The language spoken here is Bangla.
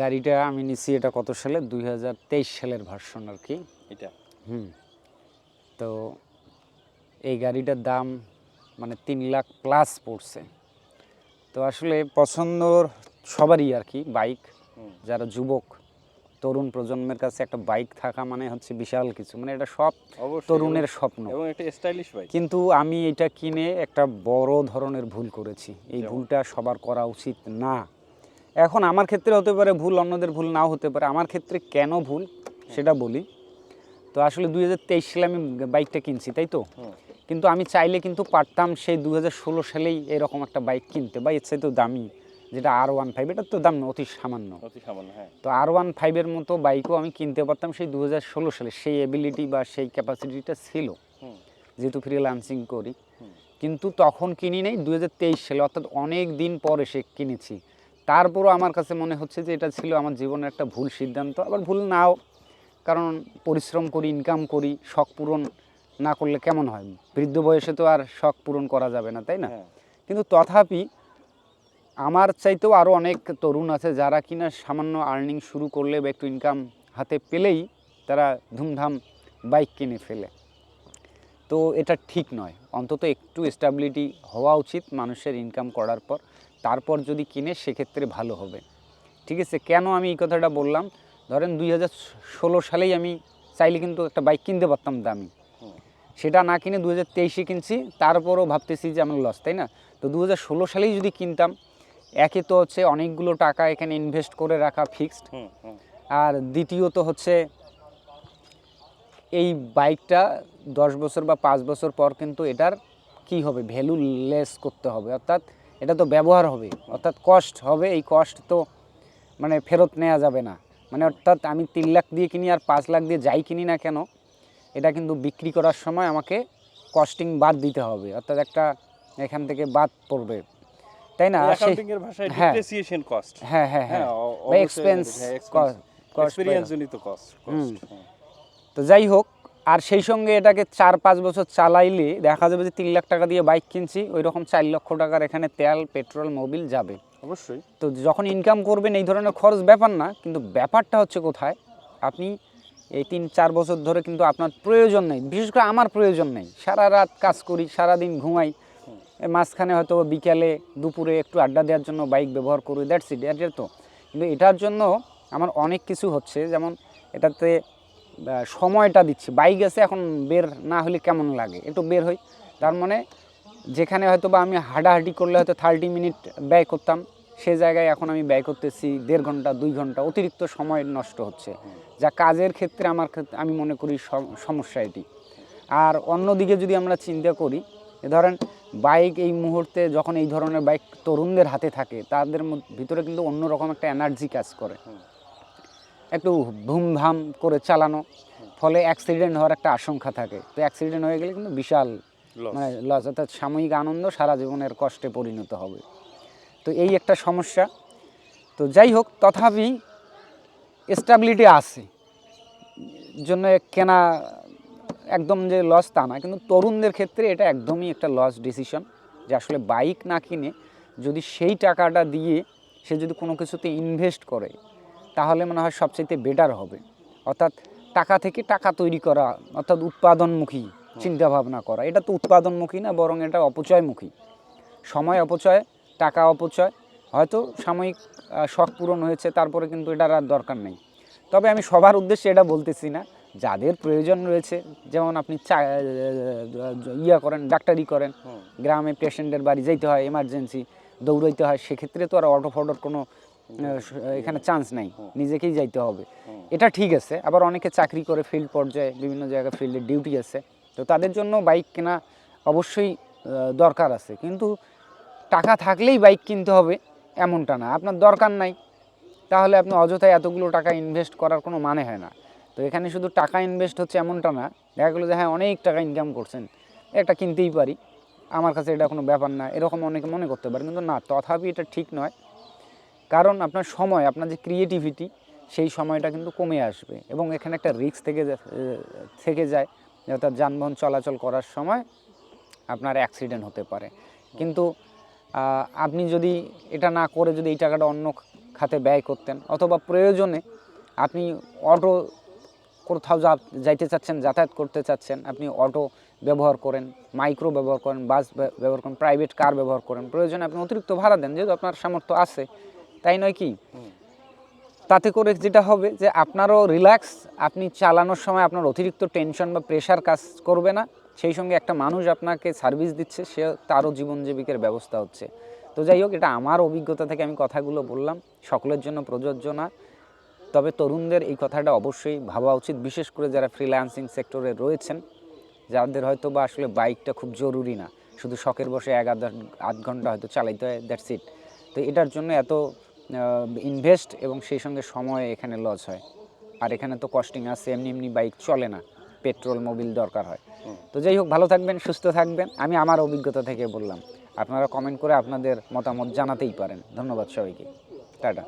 গাড়িটা আমি নিছি এটা কত সালে 2023 সালের ভার্সন আর কি এটা। তো এই গাড়িটার দাম মানে 3 লাখ প্লাস পড়ছে। তো আসলে পছন্দর সবারই আর কি বাইক, যারা যুবক তরুণ প্রজন্মের কাছে একটা বাইক থাকা মানে হচ্ছে বিশাল কিছু, মানে এটা সব তরুণের স্বপ্ন এবং একটা স্টাইলিশ বাইক। কিন্তু আমি এটা কিনে একটা বড় ধরনের ভুল করেছি। এই ভুলটা সবার করা উচিত না। এখন আমার ক্ষেত্রে হতে পারে ভুল, অন্যদের ভুল নাও হতে পারে। আমার ক্ষেত্রে কেন ভুল সেটা বলি। তো আসলে 2023 সালে আমি বাইকটা কিনছি, তাই তো? কিন্তু আমি চাইলে কিন্তু পারতাম সেই 2016 সালেই এরকম একটা বাইক কিনতে, বা এর চাইতেও দামি, যেটা R15। এটার তো দাম অতি সামান্য, হ্যাঁ। তো R15-এর মতো বাইকও আমি কিনতে পারতাম সেই 2016 সালে। সেই এবিলিটি বা সেই ক্যাপাসিটিটা ছিল, যেহেতু ফ্রিল্যান্সিং করি। কিন্তু তখন কিনি নাই, 2023 সালে, অর্থাৎ অনেক দিন পরে সে কিনেছি। তারপরও আমার কাছে মনে হচ্ছে যে এটা ছিল আমার জীবনের একটা ভুল সিদ্ধান্ত। আবার ভুল নাও, কারণ পরিশ্রম করি, ইনকাম করি, শখ পূরণ না করলে কেমন হয়? বৃদ্ধ বয়সে তো আর শখ পূরণ করা যাবে না, তাই না? কিন্তু তথাপি আমার চাইতেও আরও অনেক তরুণ আছে যারা কিনা সামান্য আর্নিং শুরু করলে বা একটু ইনকাম হাতে পেলেই তারা ধুমধাম বাইক কিনে ফেলে। তো এটা ঠিক নয়। অন্তত একটু স্টেবিলিটি হওয়া উচিত মানুষের ইনকাম করার পর, তারপর যদি কিনে সেক্ষেত্রে ভালো হবে। ঠিক আছে? কেন আমি এই কথাটা বললাম? ধরেন 2016 সালেই আমি চাইলে কিন্তু একটা বাইক কিনতে পারতাম দামি, সেটা না কিনে 2023-এ কিনছি। তারপরও ভাবতেছি যে আমার লস, তাই না? তো 2016 সালেই যদি কিনতাম, একে তো হচ্ছে অনেকগুলো টাকা এখানে ইনভেস্ট করে রাখা ফিক্সড, আর দ্বিতীয়ত হচ্ছে এই বাইকটা 10 বছর বা 5 বছর পর কিন্তু এটার কি হবে, ভ্যালু লেস করতে হবে, অর্থাৎ এটা তো ব্যবহার হবে, অর্থাৎ কস্ট হবে। এই কস্ট তো মানে ফেরত নেওয়া যাবে না। মানে অর্থাৎ আমি 3 লাখ দিয়ে কিনি আর 5 লাখ দিয়ে যাই কিনি না কেন, এটা কিন্তু বিক্রি করার সময় আমাকে কস্টিং বাদ দিতে হবে, অর্থাৎ একটা এখান থেকে বাদ পড়বে, তাই না? অ্যাকাউন্টিং এর ভাষায় ডিপ্রিসিয়েশন কস্ট। হ্যাঁ হ্যাঁ হ্যাঁ, বা এক্সপেন্স, এক্সপেরিয়েন্স জনিত কস্ট। তো যাই হোক, আর সেই সঙ্গে এটাকে 4-5 বছর চালাইলে দেখা যাবে যে 3 লাখ টাকা দিয়ে বাইক কিনছি, ওই রকম 4 লক্ষ টাকার এখানে তেল, পেট্রোল, মোবিল যাবে অবশ্যই। তো যখন ইনকাম করবেন এই ধরনের খরচ ব্যাপার না, কিন্তু ব্যাপারটা হচ্ছে কোথায়, আপনি এই 3-4 বছর ধরে কিন্তু আপনার প্রয়োজন নেই, বিশেষ করে আমার প্রয়োজন নেই, সারা রাত কাজ করি, সারাদিন ঘুমাই, মাঝখানে হয়তো বিকালে দুপুরে একটু আড্ডা দেওয়ার জন্য বাইক ব্যবহার করি, দ্যাটস ইট, এর তো। কিন্তু এটার জন্য আমার অনেক কিছু হচ্ছে, যেমন এটাতে সময়টা দিচ্ছি, বাইক আছে এখন বের না হলে কেমন লাগে, একটু বের হই, তার মানে যেখানে হয়তো বা আমি হাঁটাহাঁটি করলে হয়তো 30 মিনিট ব্যয় করতাম, সে জায়গায় এখন আমি ব্যয় করতেছি 1.5 ঘন্টা 2 ঘন্টা, অতিরিক্ত সময় নষ্ট হচ্ছে, যা কাজের ক্ষেত্রে আমি মনে করি সমস্যা এটি। আর অন্যদিকে যদি আমরা চিন্তা করি, ধরেন বাইক এই মুহূর্তে যখন এই ধরনের বাইক তরুণদের হাতে থাকে, তাদের ভিতরে কিন্তু অন্যরকম একটা এনার্জি কাজ করে, একটু ধুমধাম করে চালানো, ফলে অ্যাক্সিডেন্ট হওয়ার একটা আশঙ্কা থাকে। তো অ্যাক্সিডেন্ট হয়ে গেলে কিন্তু বিশাল মানে লস, অর্থাৎ সাময়িক আনন্দ সারা জীবনের কষ্টে পরিণত হবে। তো এই একটা সমস্যা। তো যাই হোক, তথাপি স্টেবিলিটি আছে জন্য কেনা একদম যে লস তা না, কিন্তু তরুণদের ক্ষেত্রে এটা একদমই একটা লস ডিসিশন, যে আসলে বাইক না কিনে যদি সেই টাকাটা দিয়ে সে যদি কোনো কিছুতে ইনভেস্ট করে, তাহলে মনে হয় সবচেয়ে বেটার হবে। অর্থাৎ টাকা থেকে টাকা তৈরি করা, অর্থাৎ উৎপাদনমুখী চিন্তা ভাবনা করা। এটা তো উৎপাদনমুখী না, বরং এটা অপচয়মুখী। সময় অপচয়, টাকা অপচয়, হয়তো সাময়িক শখ পূরণ হয়েছে, তারপরে কিন্তু এটার আর দরকার নেই। তবে আমি সবার উদ্দেশ্যে এটা বলতেছি না, যাদের প্রয়োজন রয়েছে, যেমন আপনি করেন, ডাক্তারি করেন, গ্রামে পেশেন্টের বাড়ি যেতে হয়, এমার্জেন্সি দৌড়াইতে হয়, সেক্ষেত্রে তো আর অটো ফটোর কোনো এখানে চান্স নাই, নিজেকেই যাইতে হবে, এটা ঠিক আছে। আবার অনেকে চাকরি করে ফিল্ড পর্যায়ে, বিভিন্ন জায়গায় ফিল্ডে ডিউটি আছে, তো তাদের জন্য বাইক কেনা অবশ্যই দরকার আছে। কিন্তু টাকা থাকলেই বাইক কিনতে হবে এমনটা না, আপনার দরকার নাই, তাহলে আপনি অযথায় এতগুলো টাকা ইনভেস্ট করার কোনো মানে হয় না। তো এখানে শুধু টাকা ইনভেস্ট হচ্ছে এমনটা না, দেখা গেলো যে হ্যাঁ অনেক টাকা ইনকাম করছেন, একটা কিনতেই পারি, আমার কাছে এটা কোনো ব্যাপার না, এরকম অনেকে মনে করতে পারে, কিন্তু না, তথাপি এটা ঠিক নয়। কারণ আপনার সময়, আপনার যে ক্রিয়েটিভিটি, সেই সময়টা কিন্তু কমে আসবে, এবং এখানে একটা রিস্ক থেকে যায়, অর্থাৎ যানবাহন চলাচল করার সময় আপনার অ্যাক্সিডেন্ট হতে পারে। কিন্তু আপনি যদি এটা না করে যদি এই টাকাটা অন্য খাতে ব্যয় করতেন, অথবা প্রয়োজনে আপনি অটো কোথাও যাইতে চাচ্ছেন, যাতায়াত করতে চাচ্ছেন, আপনি অটো ব্যবহার করেন, মাইক্রো ব্যবহার করেন, বাস ব্যবহার করেন, প্রাইভেট কার ব্যবহার করেন, প্রয়োজনে আপনি অতিরিক্ত ভাড়া দেন, যেহেতু আপনার সামর্থ্য আছে, তাই নয় কি? তাতে করে যেটা হবে যে আপনারও রিল্যাক্স, আপনি চালানোর সময় আপনার অতিরিক্ত টেনশন বা প্রেশার কাজ করবে না, সেই সঙ্গে একটা মানুষ আপনাকে সার্ভিস দিচ্ছে, সে তারও জীবন জীবিকার ব্যবস্থা হচ্ছে। তো যাই হোক, এটা আমার অভিজ্ঞতা থেকে আমি কথাগুলো বললাম, সকলের জন্য প্রযোজ্য না, তবে তরুণদের এই কথাটা অবশ্যই ভাবা উচিত, বিশেষ করে যারা ফ্রিল্যান্সিং সেক্টরে রয়েছেন, যাদের হয়তো বা আসলে বাইকটা খুব জরুরি না, শুধু শখের বসে আধ ঘন্টা হয়তো চালাইতে হয়, দ্যাটস ইট। তো এটার জন্য এত ইনভেস্ট এবং সেই সঙ্গে সময় এখানে লস হয়। আর এখানে তো কস্টিং আছে, এমনি এমনি বাইক চলে না, পেট্রোল মোবিল দরকার হয়। তো যাই হোক, ভালো থাকবেন, সুস্থ থাকবেন, আমি আমার অভিজ্ঞতা থেকে বললাম। আপনারা কমেন্ট করে আপনাদের মতামত জানাতেই পারেন। ধন্যবাদ সবাইকে, টাটা।